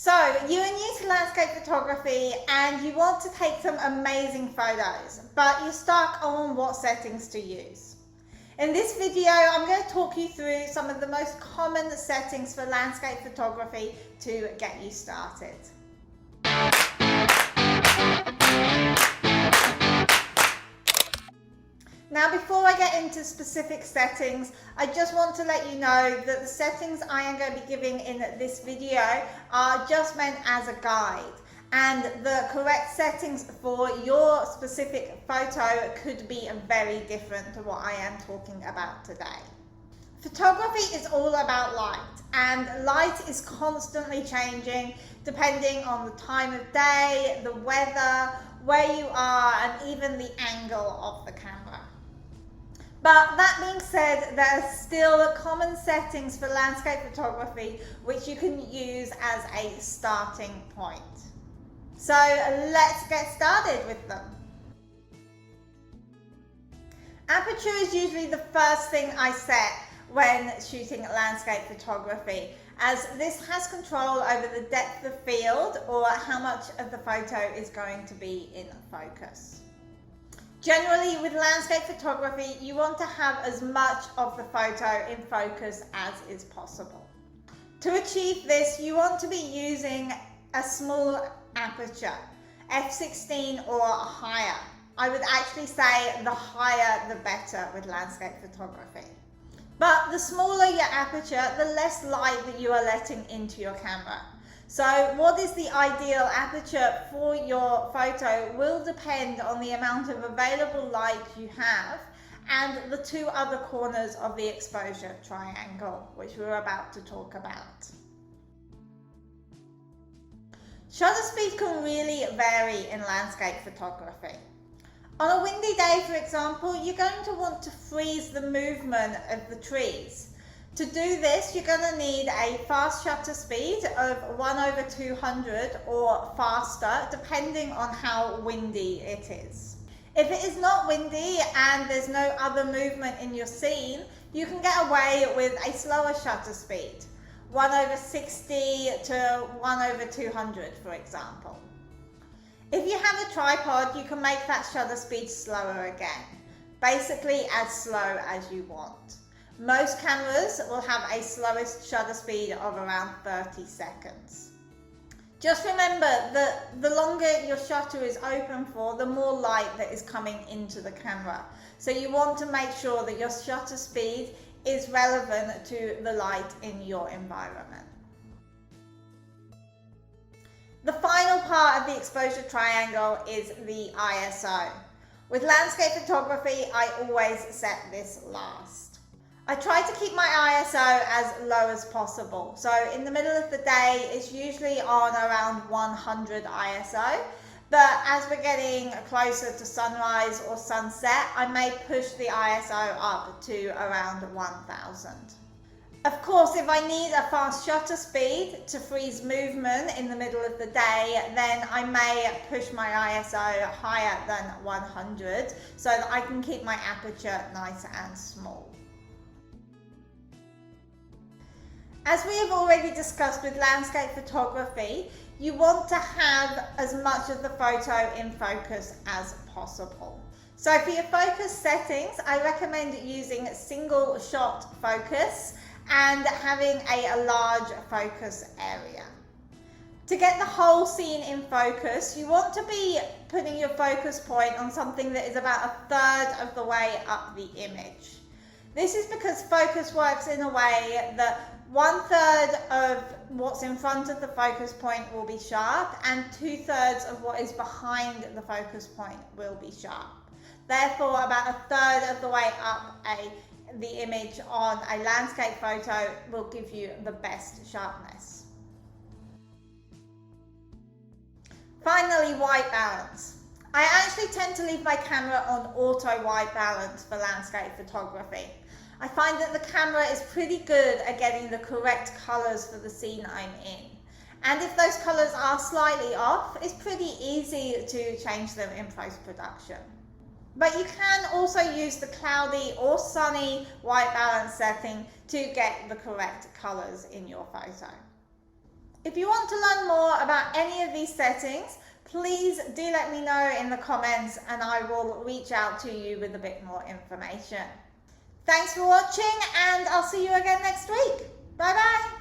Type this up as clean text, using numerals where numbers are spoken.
So you are new to landscape photography and you want to take some amazing photos, but you're stuck on what settings to use. In this video, I'm going to talk you through some of the most common settings for landscape photography to get you started. Now, before I get into specific settings, I just want to let you know that the settings I am going to be giving in this video are just meant as a guide, and the correct settings for your specific photo could be very different to what I am talking about today. Photography is all about light, and light is constantly changing depending on the time of day, the weather, where you are, and even the angle of the camera. But that being said, there are still common settings for landscape photography which you can use as a starting point. So let's get started with them. Aperture is usually the first thing I set when shooting landscape photography, as this has control over the depth of field or how much of the photo is going to be in focus. Generally, with landscape photography, you want to have as much of the photo in focus as is possible. To achieve this, you want to be using a small aperture, f/16 or higher. I would actually say the higher the better with landscape photography. But the smaller your aperture, the less light that you are letting into your camera. So what is the ideal aperture for your photo will depend on the amount of available light you have and the two other corners of the exposure triangle, which we're about to talk about. Shutter speed can really vary in landscape photography. On a windy day, for example, you're going to want to freeze the movement of the trees. To do this, you're going to need a fast shutter speed of 1/200 or faster, depending on how windy it is. If it is not windy and there's no other movement in your scene, you can get away with a slower shutter speed, 1/60 to 1/200, for example. If you have a tripod, you can make that shutter speed slower again, basically as slow as you want. Most cameras will have a slowest shutter speed of around 30 seconds. Just remember that the longer your shutter is open for, the more light that is coming into the camera. So you want to make sure that your shutter speed is relevant to the light in your environment. The final part of the exposure triangle is the ISO. With landscape photography, I always set this last. I try to keep my ISO as low as possible. So in the middle of the day, it's usually on around 100 ISO. But as we're getting closer to sunrise or sunset, I may push the ISO up to around 1000. Of course, if I need a fast shutter speed to freeze movement in the middle of the day, then I may push my ISO higher than 100 so that I can keep my aperture nice and small. As we have already discussed with landscape photography, you want to have as much of the photo in focus as possible. So for your focus settings, I recommend using single shot focus and having a large focus area. To get the whole scene in focus, you want to be putting your focus point on something that is about 1/3 of the way up the image. This is because focus works in a way that 1/3 of what's in front of the focus point will be sharp and 2/3 of what is behind the focus point will be sharp. Therefore, about 1/3 of the way up the image on a landscape photo will give you the best sharpness. Finally, white balance. I actually tend to leave my camera on auto white balance for landscape photography. I find that the camera is pretty good at getting the correct colors for the scene I'm in. And if those colors are slightly off, it's pretty easy to change them in post-production. But you can also use the cloudy or sunny white balance setting to get the correct colors in your photo. If you want to learn more about any of these settings, please do let me know in the comments and I will reach out to you with a bit more information. Thanks for watching and I'll see you again next week. Bye bye.